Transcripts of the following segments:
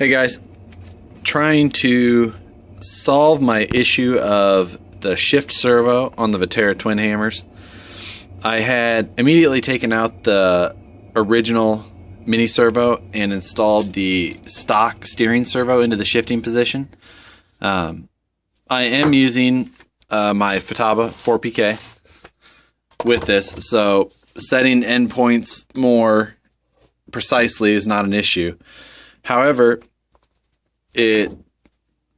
Hey guys, trying to solve my issue of the shift servo on the Vaterra twin hammers. I had immediately taken out the original mini servo and installed the stock steering servo into the shifting position. I am using my Futaba 4PK with this, so setting endpoints more precisely is not an issue. However, it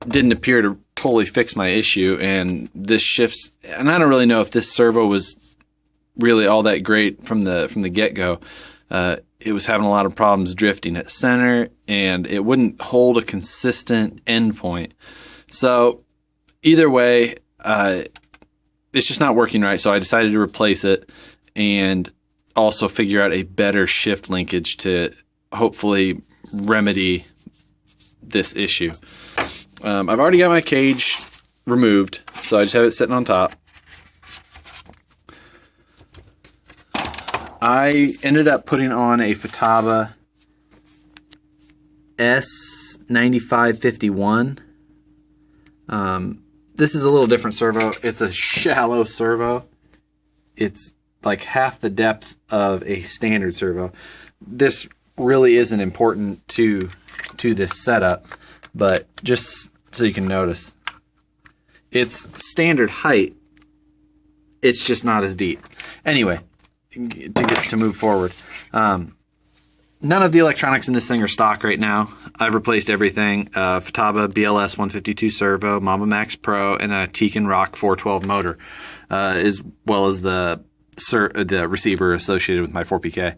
didn't appear to totally fix my issue, and this shifts, and I don't really know if this servo was really all that great from the get-go. It was having a lot of problems drifting at center, and it wouldn't hold a consistent endpoint. So either way, it's just not working right, so I decided to replace it and also figure out a better shift linkage to hopefully remedy this issue. I've already got my cage removed, so I just have it sitting on top. I ended up putting on a Futaba S9551. This is a little different servo. It's a shallow servo. It's like half the depth of a standard servo. This really isn't important to this setup, but just so you can notice, it's standard height. It's just not as deep. Anyway, to move forward, none of the electronics in this thing are stock right now. I've replaced everything. Futaba BLS 152 servo, Mamba Max Pro, and a Tekin Rock 412 motor, as well as the receiver associated with my 4PK.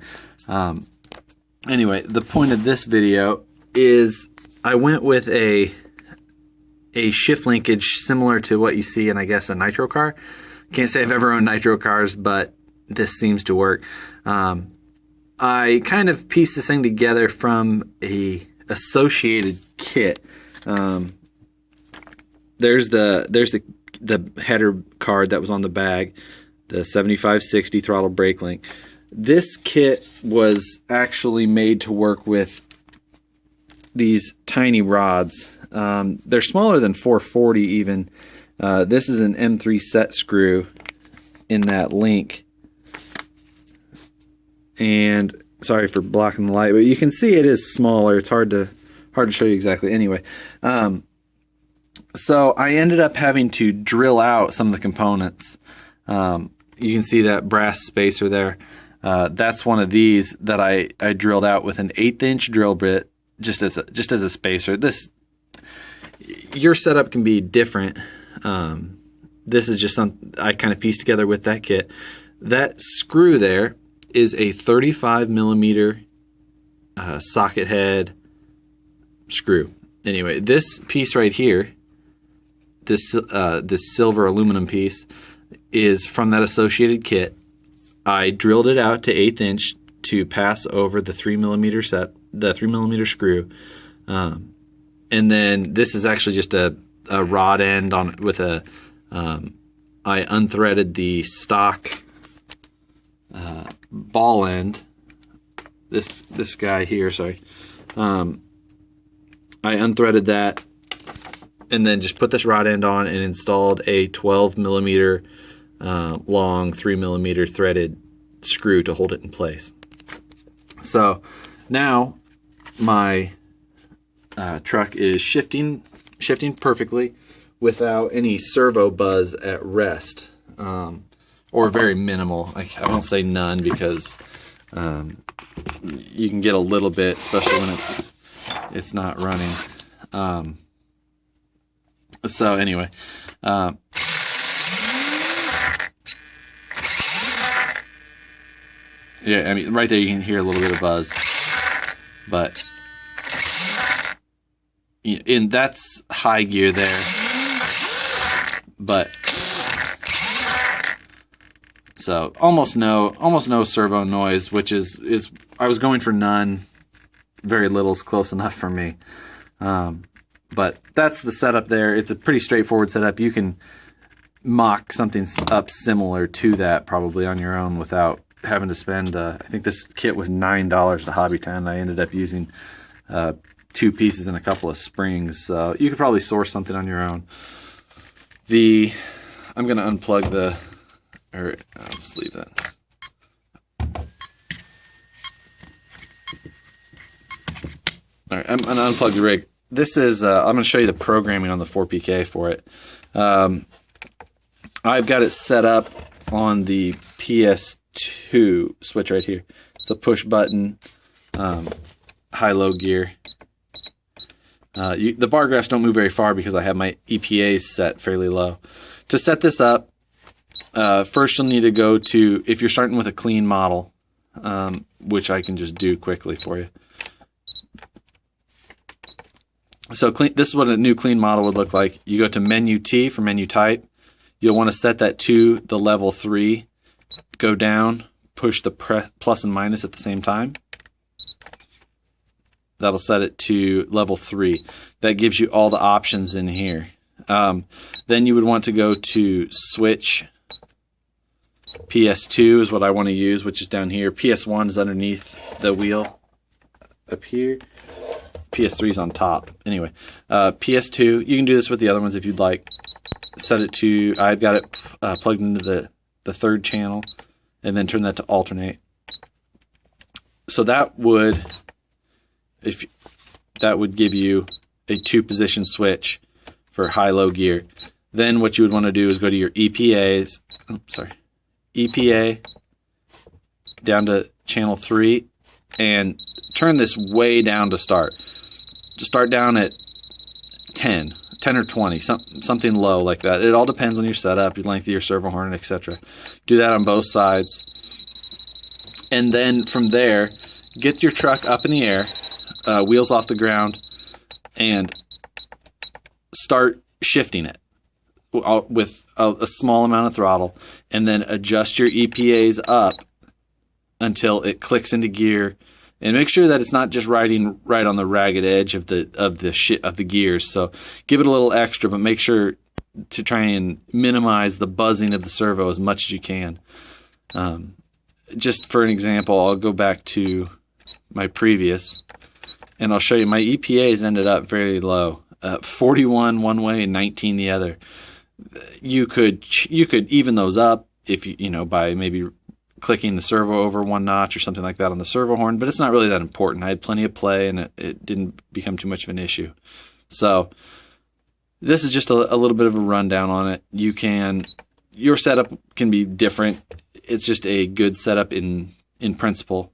Anyway, the point of this video is I went with a shift linkage similar to what you see in, I guess, a nitro car. Can't say I've ever owned nitro cars, but this seems to work. I kind of pieced this thing together from a associated kit. There's the header card that was on the bag, the 7560 throttle brake link. This kit was actually made to work with these tiny rods. They're smaller than 440 even. This is an M3 set screw in that link. And sorry for blocking the light, but you can see it is smaller. It's hard to show you exactly. Anyway, so I ended up having to drill out some of the components. You can see that brass spacer there. That's one of these that I drilled out with an 1/8" drill bit, just as a spacer. Your setup can be different. This is just something I kind of pieced together with that kit. That screw there is a 35mm socket head screw. Anyway, this piece right here, this silver aluminum piece, is from that associated kit. I drilled it out to 1/8" to pass over the 3mm screw, and then this is actually just a rod end on with a. I unthreaded the stock ball end. This guy here, sorry. I unthreaded that, and then just put this rod end on and installed a 12mm long 3mm threaded screw to hold it in place. So now my truck is shifting perfectly without any servo buzz at rest, or very minimal. I won't say none, because you can get a little bit, especially when it's not running. So anyway, yeah, I mean, right there you can hear a little bit of buzz, but that's high gear there. But so almost no servo noise, which is I was going for none. Very little's close enough for me. But that's the setup there. It's a pretty straightforward setup. You can mock something up similar to that probably on your own without having to spend, I think this kit was $9 at Hobby Town. I ended up using 2 pieces and a couple of springs. So you could probably source something on your own. I'm going to unplug I'll just leave that. All right, I'm going to unplug the rig. This is, I'm going to show you the programming on the 4PK for it. I've got it set up on the PS2 switch right here. It's a push button, high-low gear. The bar graphs don't move very far because I have my EPAs set fairly low. To set this up, first you'll need to go to, if you're starting with a clean model, which I can just do quickly for you. So this is what a new clean model would look like. You go to Menu T for menu type. You'll want to set that to the level 3. Go down, push the plus and minus at the same time. That'll set it to level 3. That gives you all the options in here. Then you would want to go to switch. PS2 is what I want to use, which is down here. PS1 is underneath the wheel up here. PS3 is on top. Anyway, PS2, you can do this with the other ones if you'd like. Set it to, I've got it plugged into the 3rd channel, and then turn that to alternate. So that would give you a 2-position switch for high-low gear. Then what you would want to do is go to your EPAs, EPA down to channel 3, and turn this way down to start. Just start down at 10 or 20, something low like that. It all depends on your setup, your length of your servo horn, etc. Do that on both sides. And then from there, get your truck up in the air, wheels off the ground, and start shifting it with a small amount of throttle, and then adjust your EPAs up until it clicks into gear. And make sure that it's not just riding right on the ragged edge of the gears. So give it a little extra, but make sure to try and minimize the buzzing of the servo as much as you can. Just for an example, I'll go back to my previous, and I'll show you my EPAs ended up very low, 41 one way and 19 the other. You could even those up if by maybe clicking the servo over 1 notch or something like that on the servo horn, but it's not really that important. I had plenty of play, and it didn't become too much of an issue. So this is just a little bit of a rundown on it. Your setup can be different. It's just a good setup in principle.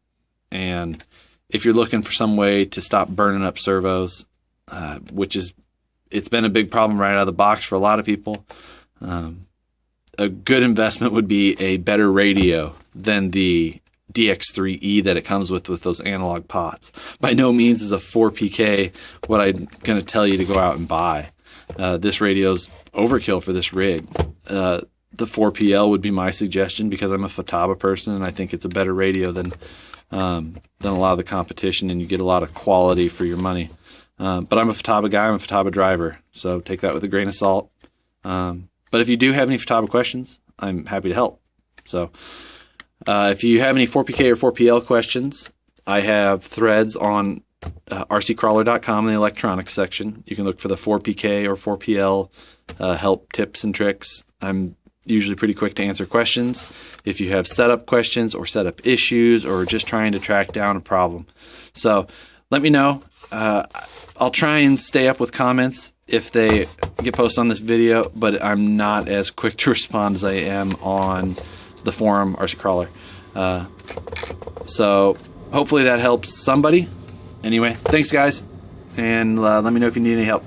And if you're looking for some way to stop burning up servos, it's been a big problem right out of the box for a lot of people. A good investment would be a better radio than the DX3E that it comes with those analog pots. By no means is a 4PK what I'm going to tell you to go out and buy. This radio's overkill for this rig. The 4PL would be my suggestion because I'm a Futaba person, and I think it's a better radio than a lot of the competition, and you get a lot of quality for your money. But I'm a Futaba guy. I'm a Futaba driver, so take that with a grain of salt. But if you do have any Futaba questions, I'm happy to help. So if you have any 4PK or 4PL questions, I have threads on rccrawler.com in the electronics section. You can look for the 4PK or 4PL help tips and tricks. I'm usually pretty quick to answer questions. If you have setup questions or setup issues or just trying to track down a problem. So let me know. I'll try and stay up with comments if they get posted on this video, but I'm not as quick to respond as I am on the forum, RC Crawler. So hopefully that helps somebody. Anyway, thanks guys, and let me know if you need any help.